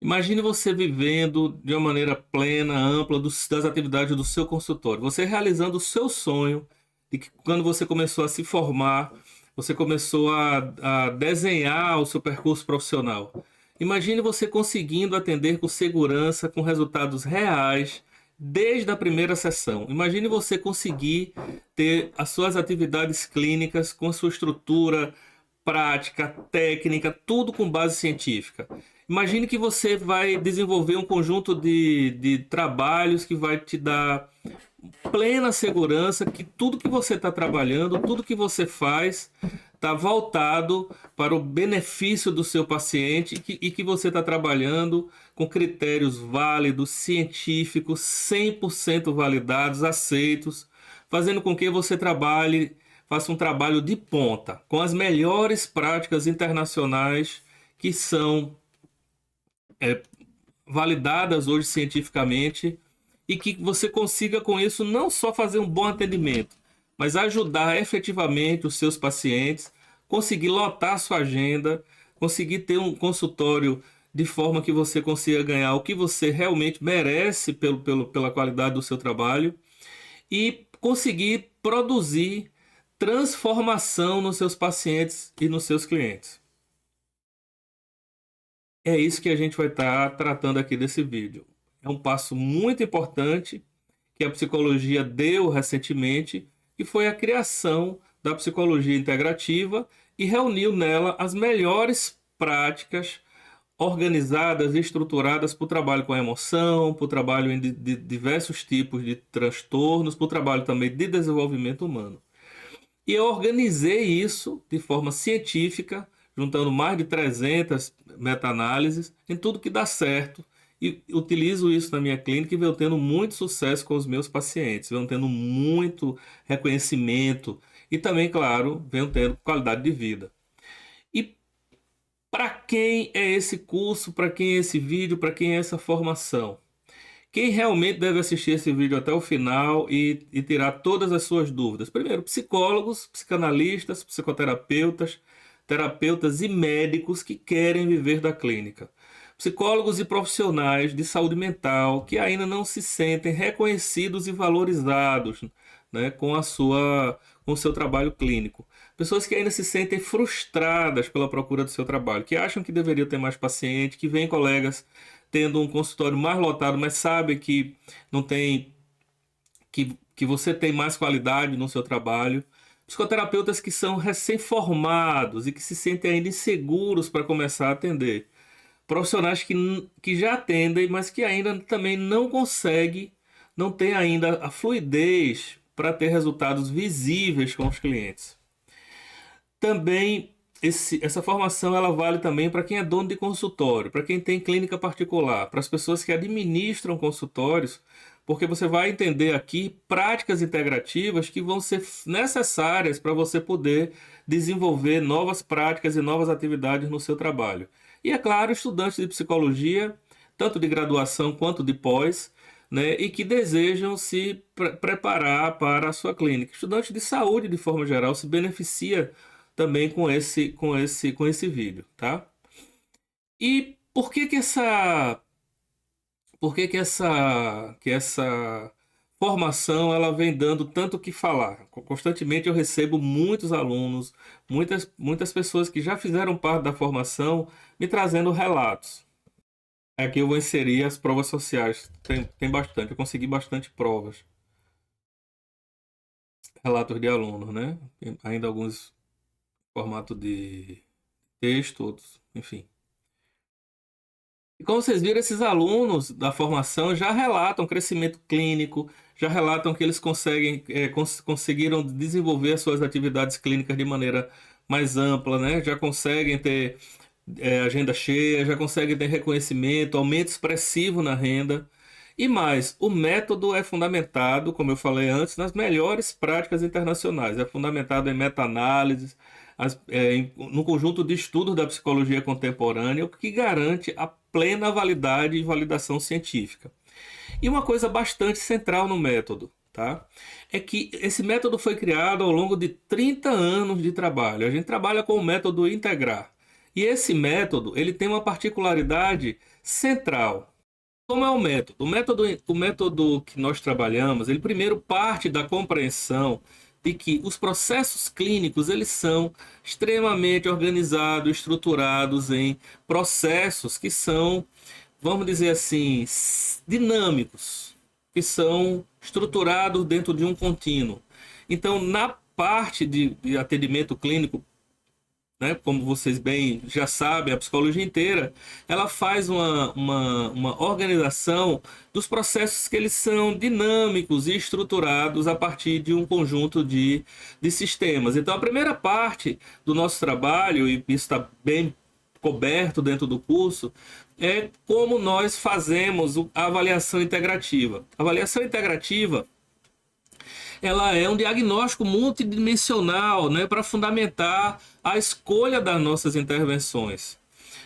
Imagine você vivendo de uma maneira plena, ampla das atividades do seu consultório. Você realizando o seu sonho de que quando você começou a se formar, você começou a desenhar o seu percurso profissional. Imagine você conseguindo atender com segurança, com resultados reais, desde a primeira sessão. Imagine você conseguir ter as suas atividades clínicas com a sua estrutura prática, técnica, tudo com base científica. Imagine que você vai desenvolver um conjunto de trabalhos que vai te dar plena segurança que tudo que você está trabalhando, tudo que você faz, está voltado para o benefício do seu paciente e que você está trabalhando com critérios válidos, científicos, 100% validados, aceitos, fazendo com que você faça um trabalho de ponta, com as melhores práticas internacionais que são validadas hoje cientificamente e que você consiga com isso não só fazer um bom atendimento, mas ajudar efetivamente os seus pacientes, conseguir lotar a sua agenda, conseguir ter um consultório de forma que você consiga ganhar o que você realmente merece pela qualidade do seu trabalho e conseguir produzir transformação nos seus pacientes e nos seus clientes. É isso que a gente vai estar tratando aqui desse vídeo. É um passo muito importante que a psicologia deu recentemente, que foi a criação da psicologia integrativa e reuniu nela as melhores práticas organizadas e estruturadas para o trabalho com a emoção, para o trabalho de diversos tipos de transtornos, para o trabalho também de desenvolvimento humano. E eu organizei isso de forma científica, juntando mais de 300 meta-análises em tudo que dá certo. E utilizo isso na minha clínica e venho tendo muito sucesso com os meus pacientes, venho tendo muito reconhecimento e também, claro, venho tendo qualidade de vida. E para quem é esse curso, para quem é esse vídeo, para quem é essa formação? Quem realmente deve assistir esse vídeo até o final e tirar todas as suas dúvidas? Primeiro, psicólogos, psicanalistas, psicoterapeutas, terapeutas e médicos que querem viver da clínica. Psicólogos e profissionais de saúde mental que ainda não se sentem reconhecidos e valorizados, né, com o seu trabalho clínico. Pessoas que ainda se sentem frustradas pela procura do seu trabalho, que acham que deveriam ter mais paciente, que veem colegas tendo um consultório mais lotado, mas sabe que não tem que você tem mais qualidade no seu trabalho. Psicoterapeutas que são recém-formados e que se sentem ainda inseguros para começar a atender. Profissionais que já atendem, mas que ainda também não conseguem, não tem ainda a fluidez para ter resultados visíveis com os clientes. Também essa formação ela vale também para quem é dono de consultório, para quem tem clínica particular, para as pessoas que administram consultórios, porque você vai entender aqui práticas integrativas que vão ser necessárias para você poder desenvolver novas práticas e novas atividades no seu trabalho. E é claro, estudantes de psicologia, tanto de graduação quanto de pós, né, e que desejam se preparar para a sua clínica. Estudantes de saúde, de forma geral, se beneficia também com esse vídeo, tá? E por que essa formação ela vem dando tanto o que falar? Constantemente eu recebo muitos alunos, muitas pessoas que já fizeram parte da formação me trazendo relatos. Aqui eu vou inserir as provas sociais. Tem bastante, eu consegui bastante provas. Relatos de alunos, né? Tem ainda alguns formato de texto, outros, enfim. E como vocês viram, esses alunos da formação já relatam crescimento clínico, já relatam que eles conseguiram desenvolver as suas atividades clínicas de maneira mais ampla, né? Já conseguem ter agenda cheia, já conseguem ter reconhecimento, aumento expressivo na renda. E mais, o método é fundamentado, como eu falei antes, nas melhores práticas internacionais. É fundamentado em meta-análises, no conjunto de estudos da psicologia contemporânea, o que garante a plena validade e validação científica. E uma coisa bastante central no método, tá? É que esse método foi criado ao longo de 30 anos de trabalho. A gente trabalha com o método Integrar. E esse método, ele tem uma particularidade central. Como é o método? O método que nós trabalhamos, ele primeiro parte da compreensão de que os processos clínicos, eles são extremamente organizados, estruturados em processos que são, vamos dizer assim, dinâmicos, que são estruturados dentro de um contínuo. Então, na parte de atendimento clínico, né, como vocês bem já sabem, a psicologia inteira, ela faz uma organização dos processos que eles são dinâmicos e estruturados a partir de um conjunto de sistemas. Então, a primeira parte do nosso trabalho, e isso está bem coberto dentro do curso, é como nós fazemos a avaliação integrativa. A avaliação integrativa, ela é um diagnóstico multidimensional, né, para fundamentar a escolha das nossas intervenções.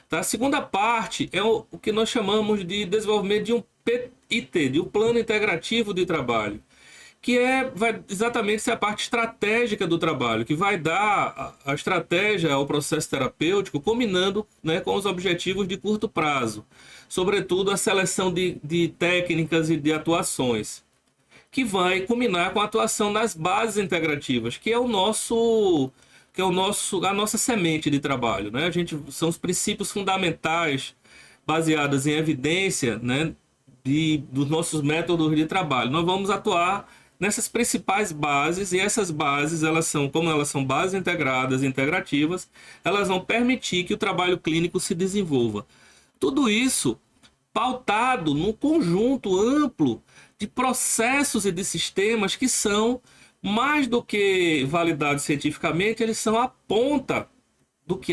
Tá? A segunda parte é o que nós chamamos de desenvolvimento de um PIT, de um plano integrativo de trabalho, que vai exatamente ser a parte estratégica do trabalho, que vai dar a estratégia ao processo terapêutico, combinando, né, com os objetivos de curto prazo, sobretudo a seleção de técnicas e de atuações, que vai culminar com a atuação nas bases integrativas, que é a nossa semente de trabalho, né? São os princípios fundamentais baseados em evidência, né, dos nossos métodos de trabalho. Nós vamos atuar nessas principais bases, e essas bases, como elas são bases integradas e integrativas, elas vão permitir que o trabalho clínico se desenvolva. Tudo isso pautado num conjunto amplo de processos e de sistemas que são, mais do que validados cientificamente, eles são a ponta do que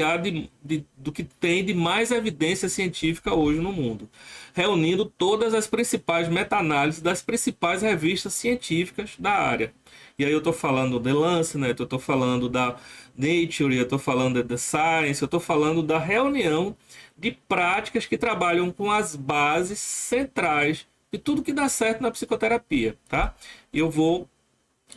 do que tem de mais evidência científica hoje no mundo, reunindo todas as principais meta-análises das principais revistas científicas da área. E aí eu estou falando do The Lancet, né? Eu estou falando da Nature, eu estou falando da The Science, eu estou falando da reunião de práticas que trabalham com as bases centrais de tudo que dá certo na psicoterapia, tá? Eu vou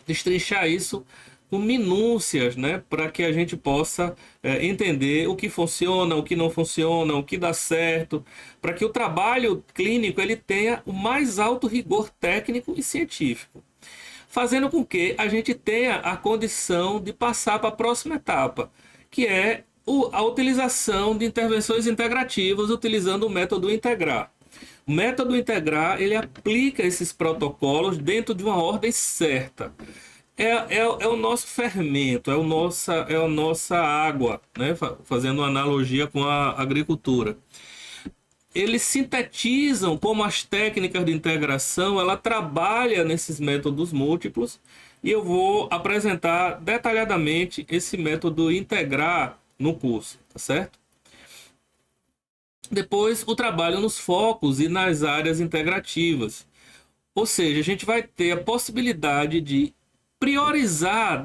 destrinchar isso com minúcias, né, para que a gente possa entender o que funciona, o que não funciona, o que dá certo, para que o trabalho clínico ele tenha o mais alto rigor técnico e científico, fazendo com que a gente tenha a condição de passar para a próxima etapa, que é a utilização de intervenções integrativas utilizando o método integrar. O método integrar, ele aplica esses protocolos dentro de uma ordem certa. É o nosso fermento, é a nossa água, né? Fazendo uma analogia com a agricultura. Eles sintetizam como as técnicas de integração, ela trabalha nesses métodos múltiplos, e eu vou apresentar detalhadamente esse método integrar no curso, tá certo? Depois, o trabalho nos focos e nas áreas integrativas. Ou seja, a gente vai ter a possibilidade de priorizar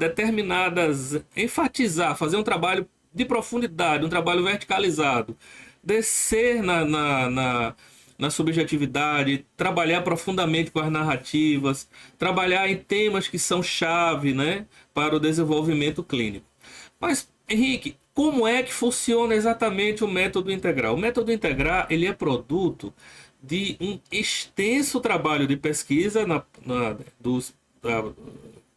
enfatizar, fazer um trabalho de profundidade, um trabalho verticalizado, descer na subjetividade, trabalhar profundamente com as narrativas, trabalhar em temas que são chave, né, para o desenvolvimento clínico. Mas, Henrique, como é que funciona exatamente o método integrar? O método integrar, ele é produto de um extenso trabalho de pesquisa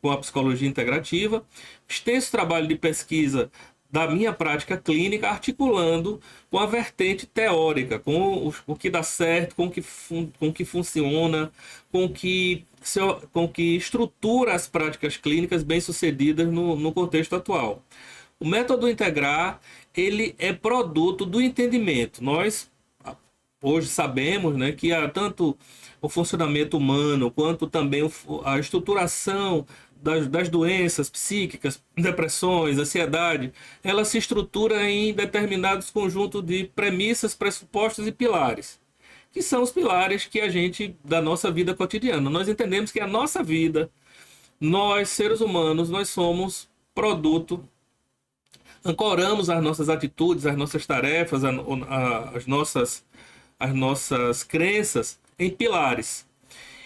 com a psicologia integrativa, extenso trabalho de pesquisa da minha prática clínica, articulando com a vertente teórica, com o que dá certo, com o que funciona, com o que estrutura as práticas clínicas bem-sucedidas no contexto atual. O método integrar, ele é produto do entendimento. Nós hoje sabemos, né, que há tanto o funcionamento humano, quanto também a estruturação das doenças psíquicas, depressões, ansiedade, ela se estrutura em determinados conjuntos de premissas, pressupostos e pilares, que são os pilares da nossa vida cotidiana. Nós entendemos que a nossa vida, nós, seres humanos, nós somos produto, ancoramos as nossas atitudes, as nossas tarefas, as nossas crenças em pilares.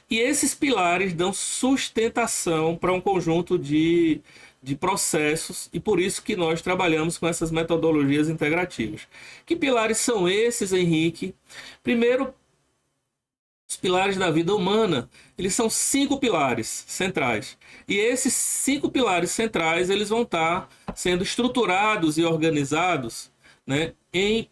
E esses pilares dão sustentação para um conjunto de processos, e por isso que nós trabalhamos com essas metodologias integrativas. Que pilares são esses, Henrique? Primeiro, os pilares da vida humana, eles são 5 pilares centrais. E esses 5 pilares centrais, eles vão estar sendo estruturados e organizados, né,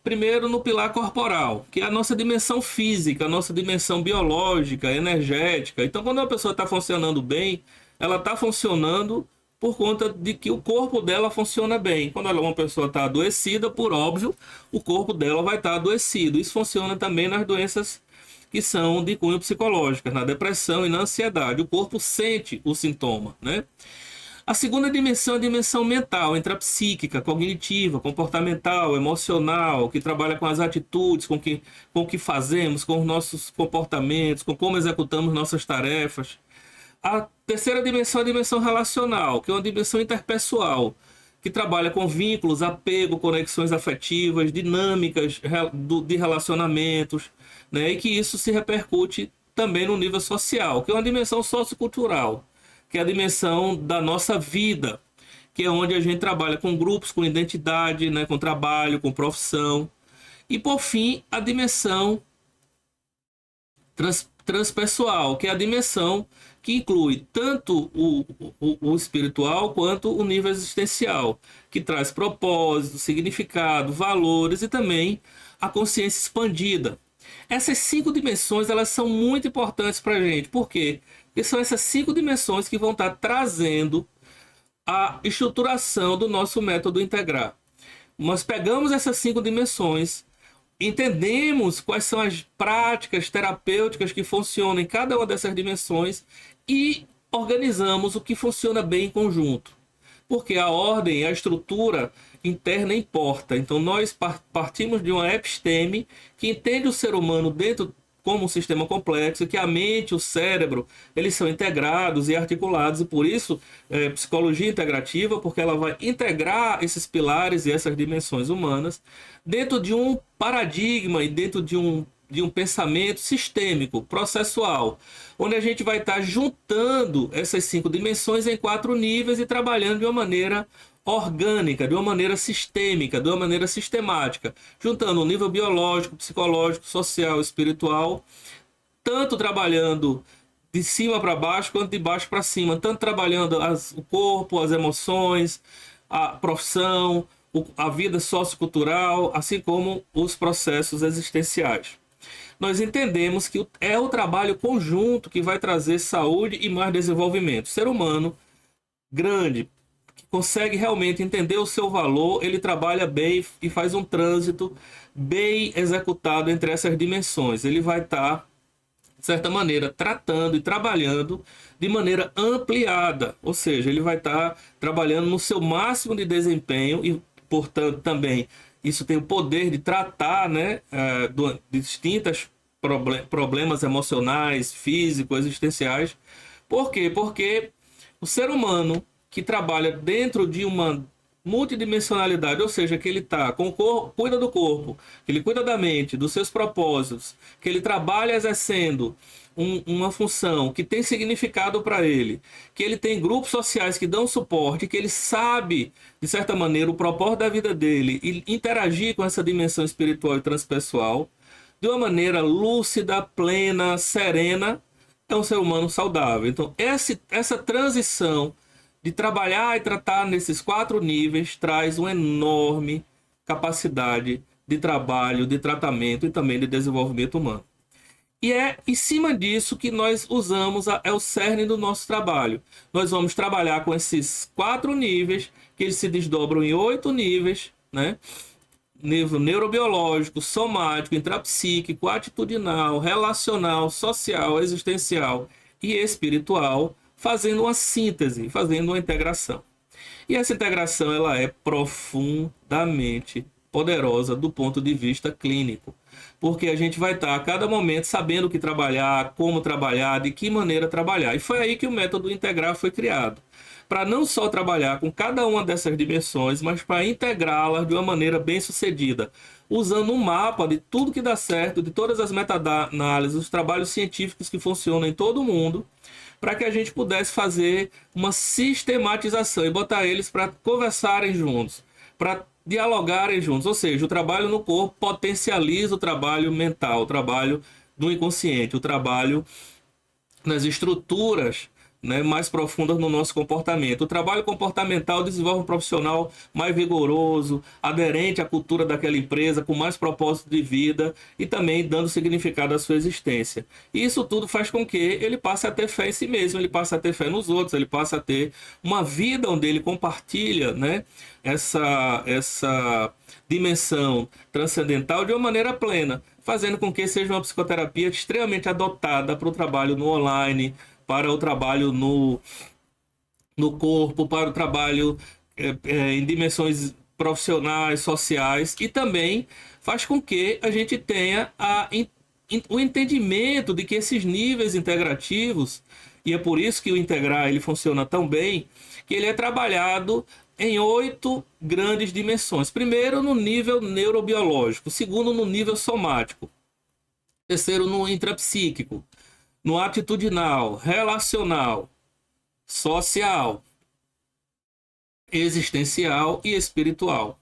primeiro no pilar corporal, que é a nossa dimensão física, a nossa dimensão biológica, energética. Então, quando uma pessoa está funcionando bem, ela está funcionando por conta de que o corpo dela funciona bem. Quando uma pessoa está adoecida, por óbvio, o corpo dela vai estar adoecido. Isso funciona também nas doenças que são de cunho psicológico, na depressão e na ansiedade. O corpo sente o sintoma, né? A segunda dimensão é a dimensão mental, intrapsíquica, cognitiva, comportamental, emocional, que trabalha com as atitudes, com o que fazemos, com os nossos comportamentos, com como executamos nossas tarefas. A terceira dimensão é a dimensão relacional, que é uma dimensão interpessoal, que trabalha com vínculos, apego, conexões afetivas, dinâmicas de relacionamentos, né? E que isso se repercute também no nível social, que é uma dimensão sociocultural, que é a dimensão da nossa vida, que é onde a gente trabalha com grupos, com identidade, né? Com trabalho, com profissão. E, por fim, a dimensão transpessoal, que é a dimensão que inclui tanto o espiritual quanto o nível existencial, que traz propósito, significado, valores e também a consciência expandida. Essas 5 dimensões, elas são muito importantes para a gente. Por quê? Porque são essas 5 dimensões que vão estar trazendo a estruturação do nosso método integrar. Nós pegamos essas 5 dimensões, entendemos quais são as práticas terapêuticas que funcionam em cada uma dessas dimensões e organizamos o que funciona bem em conjunto. Porque a ordem, a estrutura interna importa. Então nós partimos de uma episteme que entende o ser humano dentro como um sistema complexo, que a mente, o cérebro, eles são integrados e articulados, e por isso psicologia integrativa, porque ela vai integrar esses pilares e essas dimensões humanas dentro de um paradigma e dentro de um pensamento sistêmico, processual, onde a gente vai estar juntando essas 5 dimensões em 4 níveis e trabalhando de uma maneira orgânica, de uma maneira sistêmica, de uma maneira sistemática, juntando o nível biológico, psicológico, social, espiritual, tanto trabalhando de cima para baixo quanto de baixo para cima, tanto trabalhando o corpo, as emoções, a profissão, a vida sociocultural, assim como os processos existenciais. Nós entendemos que é o trabalho conjunto que vai trazer saúde e mais desenvolvimento. O ser humano grande, que consegue realmente entender o seu valor, ele trabalha bem e faz um trânsito bem executado entre essas dimensões. Ele vai estar, de certa maneira, tratando e trabalhando de maneira ampliada, ou seja, ele vai estar trabalhando no seu máximo de desempenho e, portanto, também isso tem o poder de tratar, né, de distintos problemas emocionais, físicos, existenciais. Por quê? Porque o ser humano que trabalha dentro de uma multidimensionalidade, ou seja, que ele cuida do corpo, que ele cuida da mente, dos seus propósitos, que ele trabalha exercendo uma função que tem significado para ele, que ele tem grupos sociais que dão suporte, que ele sabe, de certa maneira, o propósito da vida dele e interagir com essa dimensão espiritual e transpessoal de uma maneira lúcida, plena, serena, é um ser humano saudável. Então, essa transição de trabalhar e tratar nesses 4 níveis traz uma enorme capacidade de trabalho, de tratamento e também de desenvolvimento humano. E é em cima disso que nós usamos, é o cerne do nosso trabalho. Nós vamos trabalhar com esses 4 níveis, que eles se desdobram em 8 níveis, né? Nível neurobiológico, somático, intrapsíquico, atitudinal, relacional, social, existencial e espiritual, fazendo uma síntese, fazendo uma integração. E essa integração ela é profundamente poderosa do ponto de vista clínico, porque a gente vai estar a cada momento sabendo o que trabalhar, como trabalhar, de que maneira trabalhar. E foi aí que o método integrar foi criado, para não só trabalhar com cada uma dessas dimensões, mas para integrá-las de uma maneira bem sucedida. usando um mapa de tudo que dá certo, de todas as meta-análises, os trabalhos científicos que funcionam em todo o mundo, para que a gente pudesse fazer uma sistematização e botar eles para conversarem juntos, para dialogarem juntos. Ou seja, o trabalho no corpo potencializa o trabalho mental, o trabalho do inconsciente, o trabalho nas estruturas, né, mais profundas no nosso comportamento. O trabalho comportamental desenvolve um profissional mais vigoroso, aderente à cultura daquela empresa, com mais propósito de vida e também dando significado à sua existência. E isso tudo faz com que ele passe a ter fé em si mesmo, ele passe a ter fé nos outros, ele passe a ter uma vida onde ele compartilha, né, essa dimensão transcendental de uma maneira plena, fazendo com que seja uma psicoterapia extremamente adotada para o trabalho no online, para o trabalho no corpo, para o trabalho em dimensões profissionais, sociais, e também faz com que a gente tenha o entendimento de que esses níveis integrativos, e é por isso que o integrar ele funciona tão bem, que ele é trabalhado em 8 grandes dimensões. Primeiro, no nível neurobiológico. Segundo, no nível somático. Terceiro, no intrapsíquico. No atitudinal, relacional, social, existencial e espiritual.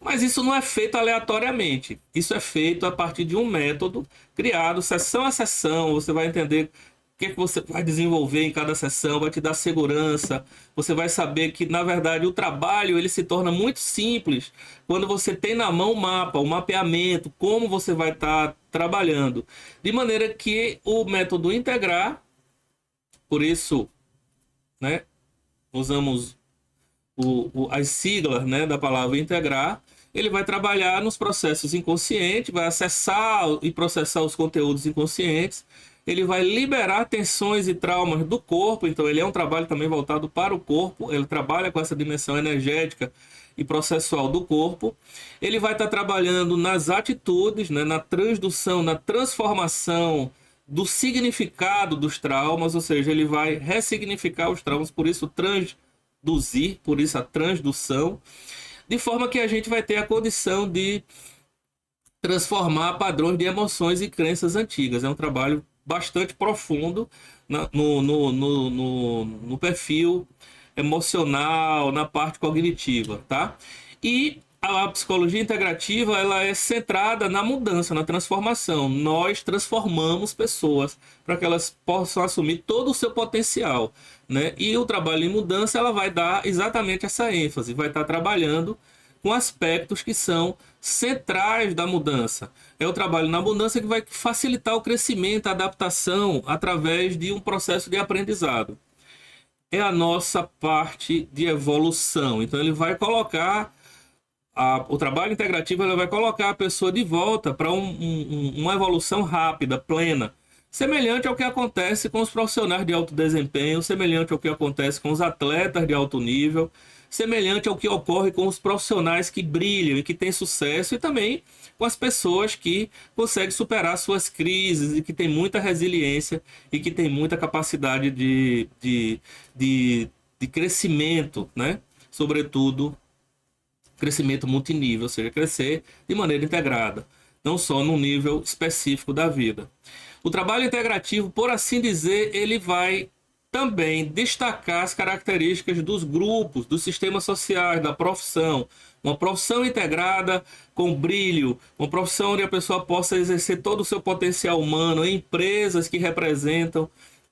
Mas isso não é feito aleatoriamente. Isso é feito a partir de um método criado sessão a sessão. Você vai entender o que é que você vai desenvolver em cada sessão, vai te dar segurança. Você vai saber que, na verdade, o trabalho ele se torna muito simples quando você tem na mão o mapa, o mapeamento, como você vai estar trabalhando. De maneira que o método integrar, por isso, né, usamos as siglas, né, da palavra integrar, ele vai trabalhar nos processos inconscientes, vai acessar e processar os conteúdos inconscientes, ele vai liberar tensões e traumas do corpo, então ele é um trabalho também voltado para o corpo, ele trabalha com essa dimensão energética e processual do corpo. Ele vai estar trabalhando nas atitudes, né, na transdução, na transformação do significado dos traumas, ou seja, ele vai ressignificar os traumas, por isso transduzir, por isso a transdução, de forma que a gente vai ter a condição de transformar padrões de emoções e crenças antigas. É um trabalho bastante profundo no perfil emocional, na parte cognitiva, tá? E a psicologia integrativa, ela é centrada na mudança, na transformação. Nós transformamos pessoas para que elas possam assumir todo o seu potencial, né? E o trabalho em mudança, ela vai dar exatamente essa ênfase, vai estar trabalhando com aspectos que são centrais da mudança. É o trabalho na mudança que vai facilitar o crescimento, a adaptação através de um processo de aprendizado. É a nossa parte de evolução. Então ele vai colocar o trabalho integrativo, ele vai colocar a pessoa de volta para uma evolução rápida, plena, semelhante ao que acontece com os profissionais de alto desempenho, semelhante ao que acontece com os atletas de alto nível, semelhante ao que ocorre com os profissionais que brilham e que têm sucesso, e também com as pessoas que conseguem superar suas crises e que têm muita resiliência e que têm muita capacidade de crescimento, né? Sobretudo, crescimento multinível, ou seja, crescer de maneira integrada, não só num nível específico da vida. O trabalho integrativo, por assim dizer, ele vai também destacar as características dos grupos, dos sistemas sociais, da profissão. Uma profissão integrada com brilho, uma profissão onde a pessoa possa exercer todo o seu potencial humano em empresas que representam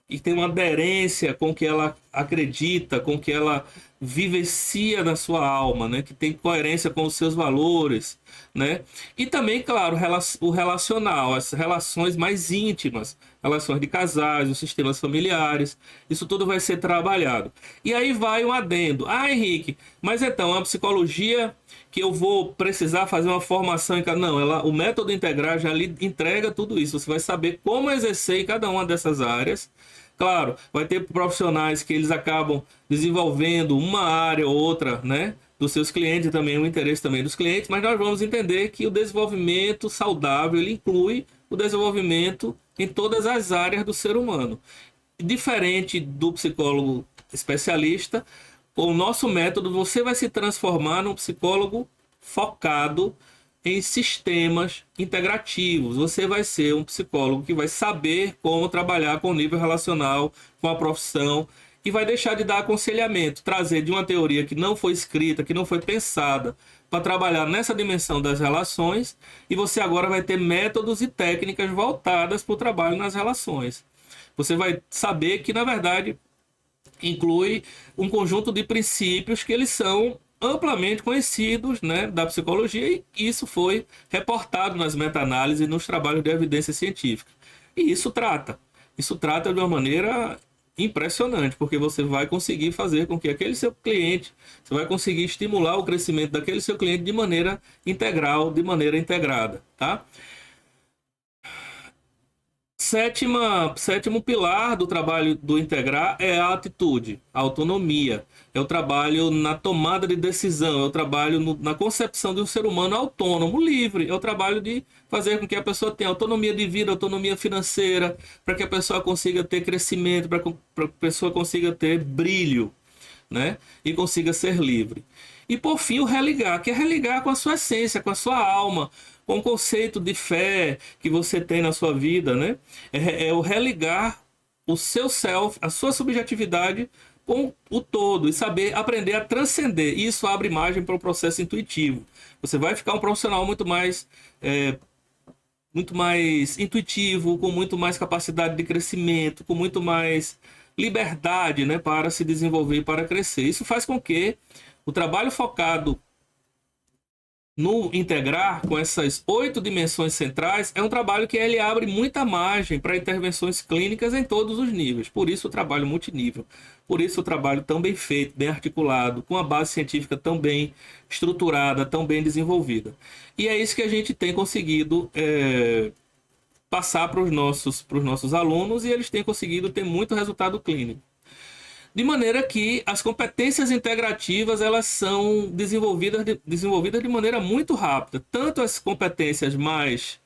e tem uma aderência com o que ela acredita, com o que ela vivencia na sua alma, né? Que tem coerência com os seus valores, né? E também, claro, o relacional, as relações mais íntimas, relações de casais, os sistemas familiares, isso tudo vai ser trabalhado. E aí vai um adendo. Ah, Henrique, mas então, a psicologia que eu vou precisar fazer uma formação em cada... Não, o método integral já lhe entrega tudo isso. Você vai saber como exercer em cada uma dessas áreas. Claro, vai ter profissionais que eles acabam desenvolvendo uma área ou outra, né, dos seus clientes, e também o interesse também dos clientes, mas nós vamos entender que o desenvolvimento saudável, ele inclui o desenvolvimento em todas as áreas do ser humano. Diferente do psicólogo especialista, com o nosso método, você vai se transformar num psicólogo focado em sistemas integrativos. Você vai ser um psicólogo que vai saber como trabalhar com o nível relacional, com a profissão, e vai deixar de dar aconselhamento, trazer de uma teoria que não foi escrita, que não foi pensada, para trabalhar nessa dimensão das relações, e você agora vai ter métodos e técnicas voltadas para o trabalho nas relações. Você vai saber que, na verdade, inclui um conjunto de princípios que eles são amplamente conhecidos, né, da psicologia, e isso foi reportado nas meta-análises e nos trabalhos de evidência científica. E isso trata de uma maneira impressionante, porque você vai conseguir fazer com que aquele seu cliente, você vai conseguir estimular o crescimento daquele seu cliente de maneira integral, de maneira integrada, tá? Sétimo pilar do trabalho do integrar é a atitude, a autonomia. É o trabalho na tomada de decisão, é o trabalho na concepção de um ser humano autônomo, livre. É o trabalho de fazer com que a pessoa tenha autonomia de vida, autonomia financeira, para que a pessoa consiga ter crescimento, para que a pessoa consiga ter brilho, né? E consiga ser livre. E por fim o religar, que é religar com a sua essência, com a sua alma, com o conceito de fé que você tem na sua vida, né? É o religar o seu self, a sua subjetividade com o todo e saber aprender a transcender. E isso abre margem para o processo intuitivo. Você vai ficar um profissional muito mais intuitivo, com muito mais capacidade de crescimento, com muito mais liberdade, né, para se desenvolver e para crescer. Isso faz com que o trabalho focado no integrar com essas 8 dimensões centrais é um trabalho que ele abre muita margem para intervenções clínicas em todos os níveis. Por isso o trabalho multinível, por isso o trabalho tão bem feito, bem articulado, com a base científica tão bem estruturada, tão bem desenvolvida. E é isso que a gente tem conseguido passar para os nossos alunos, e eles têm conseguido ter muito resultado clínico. De maneira que as competências integrativas elas são desenvolvidas de maneira muito rápida. Tanto as competências mais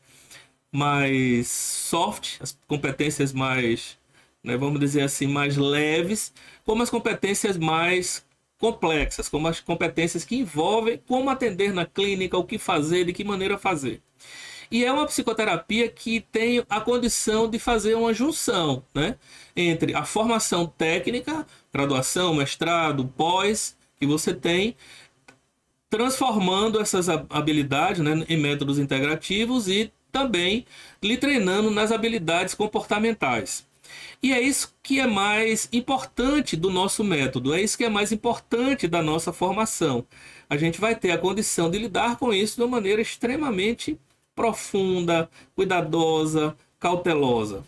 soft, as competências mais, né, vamos dizer assim, mais leves, como as competências mais complexas, como as competências que envolvem como atender na clínica, o que fazer, de que maneira fazer. E é uma psicoterapia que tem a condição de fazer uma junção, né, entre a formação técnica, graduação, mestrado, pós, que você tem, transformando essas habilidades, né, em métodos integrativos e também lhe treinando nas habilidades comportamentais. E é isso que é mais importante do nosso método, é isso que é mais importante da nossa formação. A gente vai ter a condição de lidar com isso de uma maneira extremamente profunda, cuidadosa, cautelosa.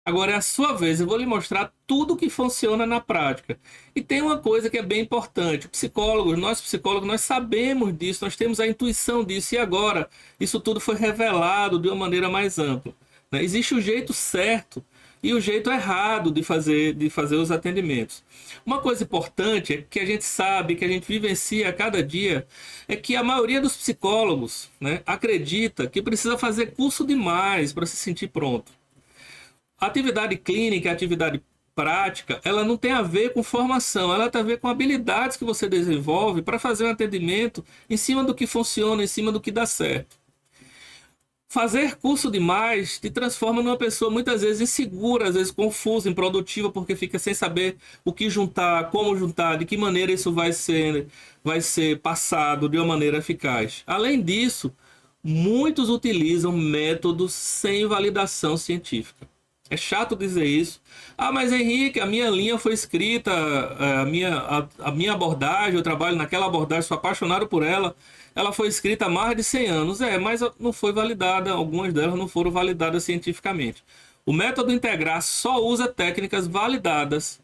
Agora é a sua vez, eu vou lhe mostrar tudo que funciona na prática. E tem uma coisa que é bem importante, nós psicólogos, nós sabemos disso, nós temos a intuição disso, e agora isso tudo foi revelado de uma maneira mais ampla, né? Existe o jeito certo e o jeito errado de fazer os atendimentos. Uma coisa importante é que a gente sabe, que a gente vivencia a cada dia, é que a maioria dos psicólogos, né, acredita que precisa fazer curso demais para se sentir pronto. A atividade clínica, a atividade prática, ela não tem a ver com formação, ela tem a ver com habilidades que você desenvolve para fazer um atendimento em cima do que funciona, em cima do que dá certo. Fazer curso demais te transforma numa pessoa muitas vezes insegura, às vezes confusa, improdutiva, porque fica sem saber o que juntar, como juntar, de que maneira isso vai ser passado de uma maneira eficaz. Além disso, muitos utilizam métodos sem validação científica. É chato dizer isso. Ah, mas Henrique, a minha linha foi escrita, a minha abordagem, eu trabalho naquela abordagem, sou apaixonado por ela. Ela foi escrita há mais de 100 anos. Mas não foi validada, algumas delas não foram validadas cientificamente. O método integrar só usa técnicas validadas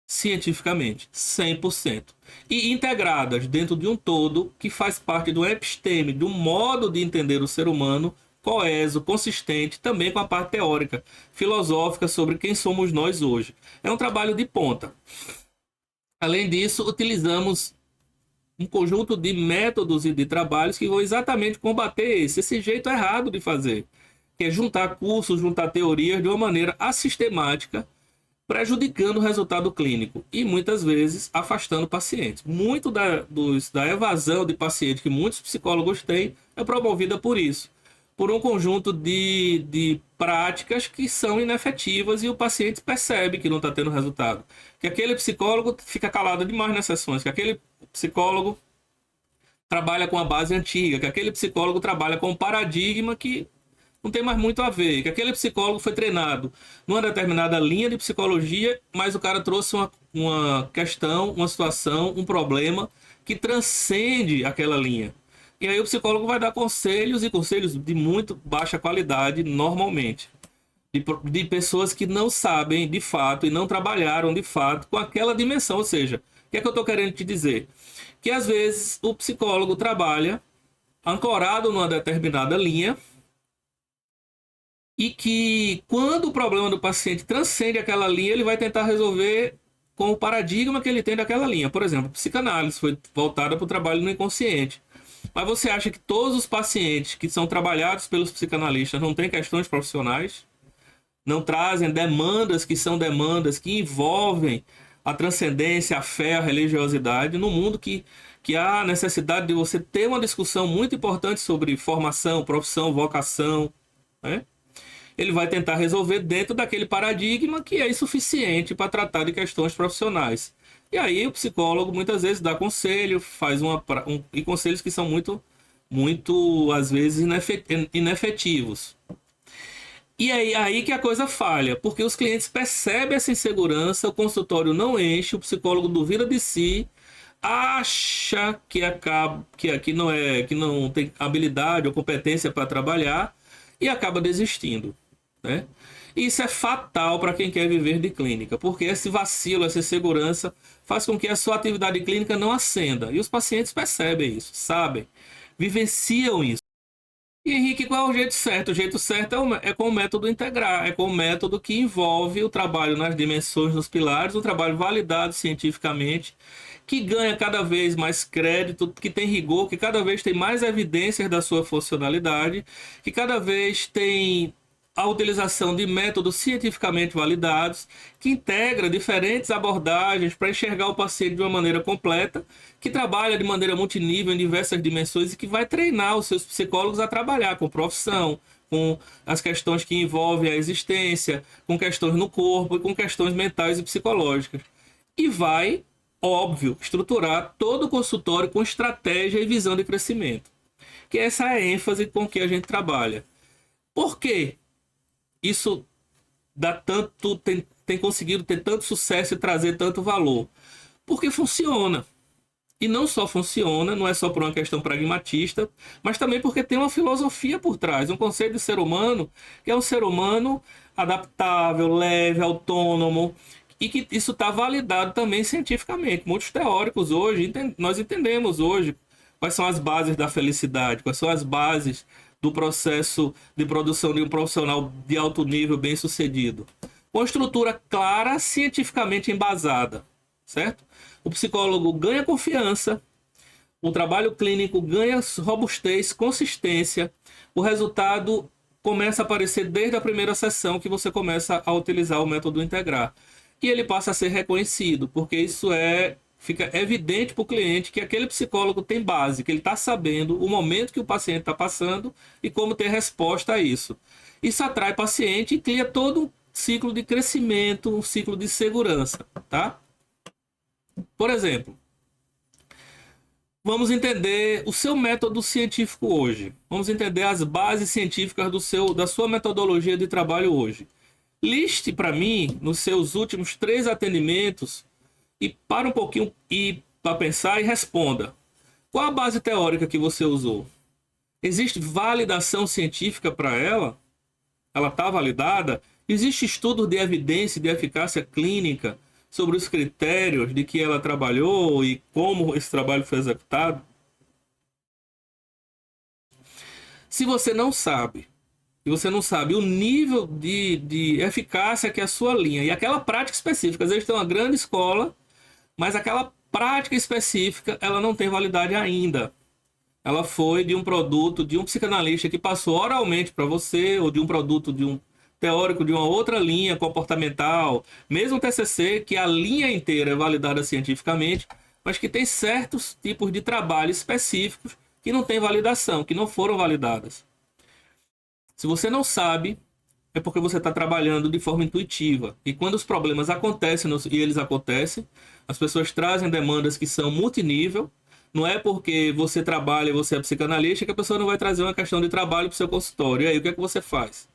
cientificamente, 100%. E integradas dentro de um todo que faz parte do episteme, do modo de entender o ser humano, coeso, consistente, também com a parte teórica, filosófica sobre quem somos nós hoje. É um trabalho de ponta. Além disso, utilizamos um conjunto de métodos e de trabalhos que vão exatamente combater esse jeito errado de fazer, que é juntar cursos, juntar teorias de uma maneira assistemática, prejudicando o resultado clínico e muitas vezes afastando pacientes. Muito da evasão de paciente que muitos psicólogos têm é promovida por isso, por um conjunto de práticas que são inefetivas e o paciente percebe que não está tendo resultado. Que aquele psicólogo fica calado demais nas sessões, que aquele psicólogo trabalha com a base antiga, que aquele psicólogo trabalha com um paradigma que não tem mais muito a ver, que aquele psicólogo foi treinado numa determinada linha de psicologia, mas o cara trouxe uma questão, uma situação, um problema que transcende aquela linha. E aí o psicólogo vai dar conselhos e conselhos de muito baixa qualidade, normalmente. De pessoas que não sabem de fato e não trabalharam de fato com aquela dimensão. Ou seja, o que é que eu estou querendo te dizer? Que às vezes o psicólogo trabalha ancorado numa determinada linha e que quando o problema do paciente transcende aquela linha, ele vai tentar resolver com o paradigma que ele tem daquela linha. Por exemplo, a psicanálise foi voltada para o trabalho no inconsciente. Mas você acha que todos os pacientes que são trabalhados pelos psicanalistas não têm questões profissionais? Não trazem demandas que são demandas que envolvem a transcendência, a fé, a religiosidade, no mundo que há necessidade de você ter uma discussão muito importante sobre formação, profissão, vocação, né? Ele vai tentar resolver dentro daquele paradigma que é insuficiente para tratar de questões profissionais. E aí o psicólogo muitas vezes dá conselho, faz e conselhos que são muito às vezes inefetivos. E aí que a coisa falha, porque os clientes percebem essa insegurança, o consultório não enche, o psicólogo duvida de si, acha que não tem habilidade ou competência para trabalhar e acaba desistindo, né? Isso é fatal para quem quer viver de clínica, porque esse vacilo, essa insegurança faz com que a sua atividade clínica não ascenda. E os pacientes percebem isso, sabem, vivenciam isso. E Henrique, qual é o jeito certo? O jeito certo é com o método integrar, é com o método que envolve o trabalho nas dimensões, nos pilares, um trabalho validado cientificamente, que ganha cada vez mais crédito, que tem rigor, que cada vez tem mais evidências da sua funcionalidade, que cada vez tem a utilização de métodos cientificamente validados, que integra diferentes abordagens para enxergar o paciente de uma maneira completa, que trabalha de maneira multinível em diversas dimensões e que vai treinar os seus psicólogos a trabalhar com profissão, com as questões que envolvem a existência, com questões no corpo e com questões mentais e psicológicas. E vai, óbvio, estruturar todo o consultório com estratégia e visão de crescimento. Que essa é a ênfase com que a gente trabalha. Por quê? Isso tem conseguido ter tanto sucesso e trazer tanto valor? Porque funciona. E não só funciona, não é só por uma questão pragmatista, mas também porque tem uma filosofia por trás, um conceito de ser humano, que é um ser humano adaptável, leve, autônomo, e que isso está validado também cientificamente. Muitos teóricos hoje, nós entendemos hoje quais são as bases da felicidade, quais são as bases do processo de produção de um profissional de alto nível bem sucedido. Com estrutura clara, cientificamente embasada, certo? O psicólogo ganha confiança, o trabalho clínico ganha robustez, consistência, o resultado começa a aparecer desde a primeira sessão que você começa a utilizar o método integrar. E ele passa a ser reconhecido, porque isso fica evidente para o cliente que aquele psicólogo tem base, que ele está sabendo o momento que o paciente está passando e como ter resposta a isso. Isso atrai paciente e cria todo um ciclo de crescimento, um ciclo de segurança, tá? Por exemplo, vamos entender o seu método científico hoje. Vamos entender as bases científicas da sua metodologia de trabalho hoje. Liste para mim, nos seus últimos 3 atendimentos, e para um pouquinho para pensar e responda. Qual a base teórica que você usou? Existe validação científica para ela? Ela está validada? Existe estudo de evidência de eficácia clínica sobre os critérios de que ela trabalhou e como esse trabalho foi executado? Se você não sabe, o nível de eficácia que é a sua linha e aquela prática específica, às vezes tem uma grande escola, mas aquela prática específica, ela não tem validade ainda. Ela foi de um produto de um psicanalista que passou oralmente para você, ou de um produto de um teórico de uma outra linha comportamental, mesmo TCC, que a linha inteira é validada cientificamente, mas que tem certos tipos de trabalho específicos que não têm validação, que não foram validadas. Se você não sabe, é porque você está trabalhando de forma intuitiva. E quando os problemas acontecem, e eles acontecem, as pessoas trazem demandas que são multinível. Não é porque você trabalha e você é psicanalista que a pessoa não vai trazer uma questão de trabalho para o seu consultório. E aí, o que é que você faz?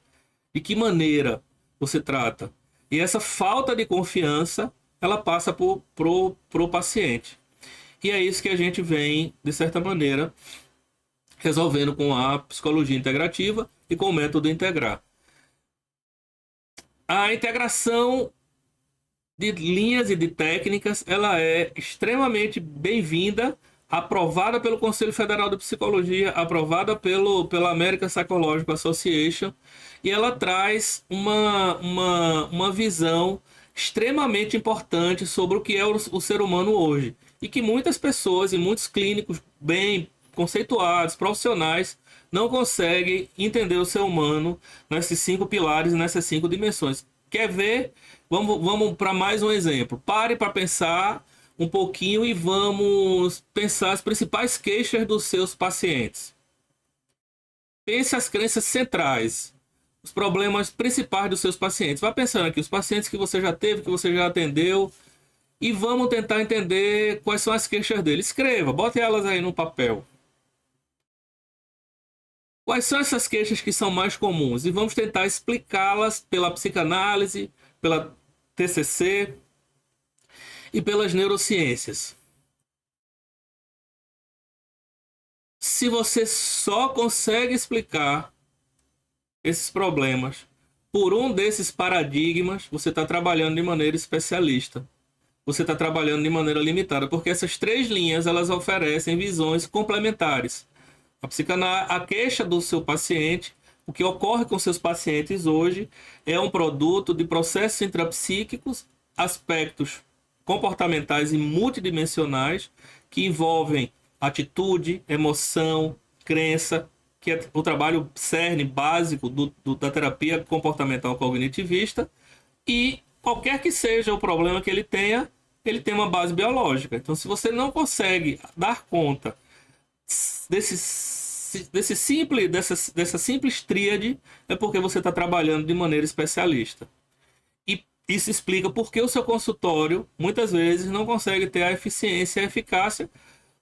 De que maneira você trata? E essa falta de confiança, ela passa pro paciente. E é isso que a gente vem, de certa maneira, resolvendo com a psicologia integrativa e com o método integrar. A integração de linhas e de técnicas, ela é extremamente bem-vinda, aprovada pelo Conselho Federal de Psicologia, aprovada pela American Psychological Association, e ela traz uma visão extremamente importante sobre o que é o ser humano hoje. E que muitas pessoas e muitos clínicos bem conceituados, profissionais, não conseguem entender o ser humano nesses 5 pilares, nessas 5 dimensões. Quer ver? Vamos para mais um exemplo. Pare para pensar um pouquinho e vamos pensar as principais queixas dos seus pacientes. Pense as crenças centrais, os problemas principais dos seus pacientes. Vá pensando aqui, os pacientes que você já teve, que você já atendeu, e vamos tentar entender quais são as queixas deles. Escreva, bote elas aí no papel. Quais são essas queixas que são mais comuns? E vamos tentar explicá-las pela psicanálise, pela TCC e pelas neurociências. Se você só consegue explicar esses problemas por um desses paradigmas, você está trabalhando de maneira especialista. Você está trabalhando de maneira limitada, porque essas 3 linhas elas oferecem visões complementares. A queixa do seu paciente, o que ocorre com seus pacientes hoje, é um produto de processos intrapsíquicos, aspectos comportamentais e multidimensionais que envolvem atitude, emoção, crença, que é o trabalho cerne básico da terapia comportamental cognitivista, e qualquer que seja o problema que ele tem uma base biológica. Então, se você não consegue dar conta dessa simples tríade, é porque você está trabalhando de maneira especialista. E isso explica por que o seu consultório muitas vezes não consegue ter a eficiência e a eficácia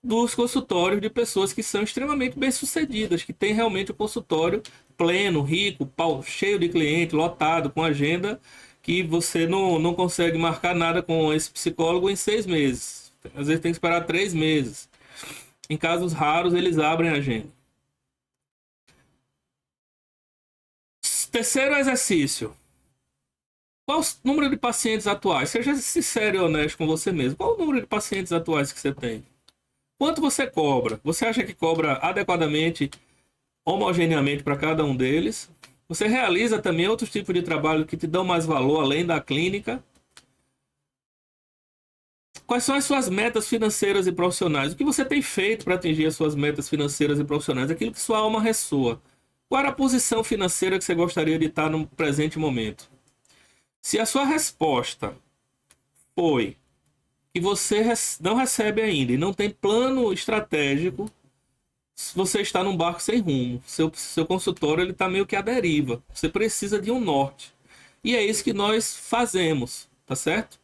dos consultórios de pessoas que são extremamente bem-sucedidas, que têm realmente o consultório pleno, rico, cheio de cliente, lotado, com agenda, que você não consegue marcar nada com esse psicólogo em 6 meses. Às vezes tem que esperar 3 meses. Em casos raros, eles abrem a agenda. Terceiro exercício. Qual o número de pacientes atuais? Seja sincero e honesto com você mesmo. Qual o número de pacientes atuais que você tem? Quanto você cobra? Você acha que cobra adequadamente, homogeneamente para cada um deles? Você realiza também outros tipos de trabalho que te dão mais valor além da clínica? Quais são as suas metas financeiras e profissionais? O que você tem feito para atingir as suas metas financeiras e profissionais? Aquilo que sua alma ressoa. Qual era a posição financeira que você gostaria de estar no presente momento? Se a sua resposta foi que você não recebe ainda e não tem plano estratégico, você está num barco sem rumo. Seu consultório está meio que à deriva. Você precisa de um norte. E é isso que nós fazemos, tá certo?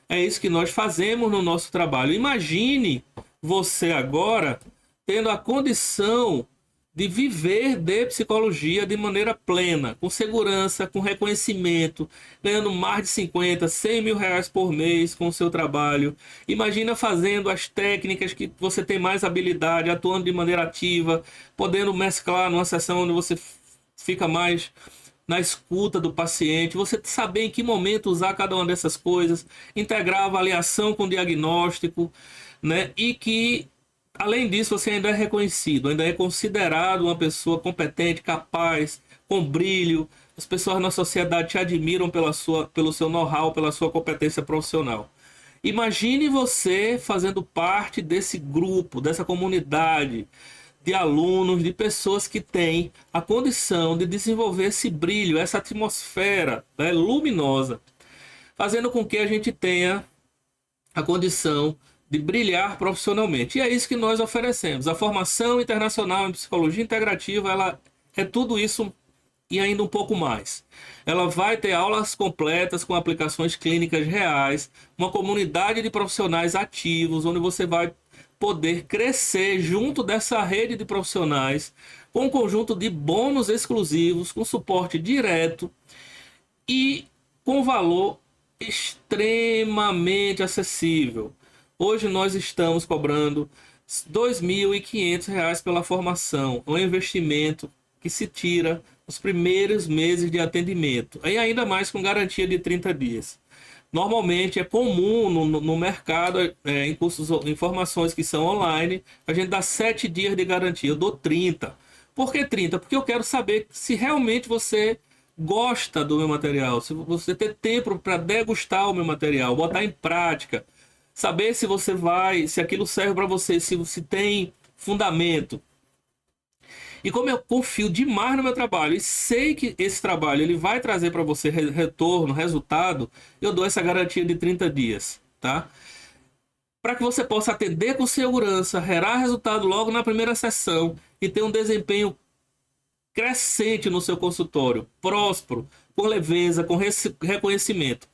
É isso que nós fazemos no nosso trabalho. Imagine você agora tendo a condição de viver de psicologia de maneira plena, com segurança, com reconhecimento, ganhando mais de 50, 100 mil reais por mês com o seu trabalho. Imagina fazendo as técnicas que você tem mais habilidade, atuando de maneira ativa, podendo mesclar numa sessão onde você fica mais na escuta do paciente, você saber em que momento usar cada uma dessas coisas, integrar a avaliação com o diagnóstico, né? E que além disso, você ainda é reconhecido, ainda é considerado uma pessoa competente, capaz, com brilho. As pessoas na sociedade te admiram pelo seu know-how, pela sua competência profissional. Imagine você fazendo parte desse grupo, dessa comunidade de alunos, de pessoas que têm a condição de desenvolver esse brilho, essa atmosfera, né, luminosa, fazendo com que a gente tenha a condição de brilhar profissionalmente. E é isso que nós oferecemos. A formação internacional em psicologia integrativa, ela é tudo isso e ainda um pouco mais. Ela vai ter aulas completas com aplicações clínicas reais, uma comunidade de profissionais ativos, onde você vai poder crescer junto dessa rede de profissionais, com um conjunto de bônus exclusivos, com suporte direto e com valor extremamente acessível. Hoje nós estamos cobrando R$ 2.500 pela formação, um investimento que se tira nos primeiros meses de atendimento, e ainda mais com garantia de 30 dias. Normalmente é comum no mercado, em cursos, em formações que são online, a gente dá 7 dias de garantia. Eu dou 30. Por que 30? Porque eu quero saber se realmente você gosta do meu material, se você ter tempo para degustar o meu material, botar em prática, saber se você vai, se aquilo serve para você, se tem fundamento. E como eu confio demais no meu trabalho e sei que esse trabalho ele vai trazer para você retorno, resultado, eu dou essa garantia de 30 dias, tá? Para que você possa atender com segurança, gerar resultado logo na primeira sessão e ter um desempenho crescente no seu consultório, próspero, com leveza, com reconhecimento.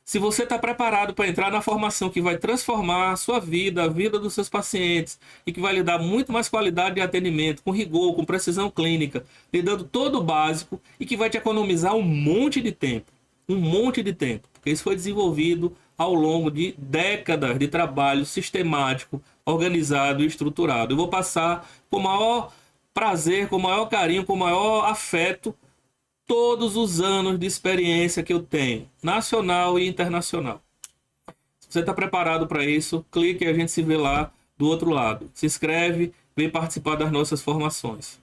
Se você está preparado para entrar na formação que vai transformar a sua vida, a vida dos seus pacientes, e que vai lhe dar muito mais qualidade de atendimento, com rigor, com precisão clínica, lhe dando todo o básico e que vai te economizar um monte de tempo. Um monte de tempo. Porque isso foi desenvolvido ao longo de décadas de trabalho sistemático, organizado e estruturado. Eu vou passar com o maior prazer, com o maior carinho, com o maior afeto, todos os anos de experiência que eu tenho, nacional e internacional. Se você está preparado para isso, clique e a gente se vê lá do outro lado. Se inscreve, vem participar das nossas formações.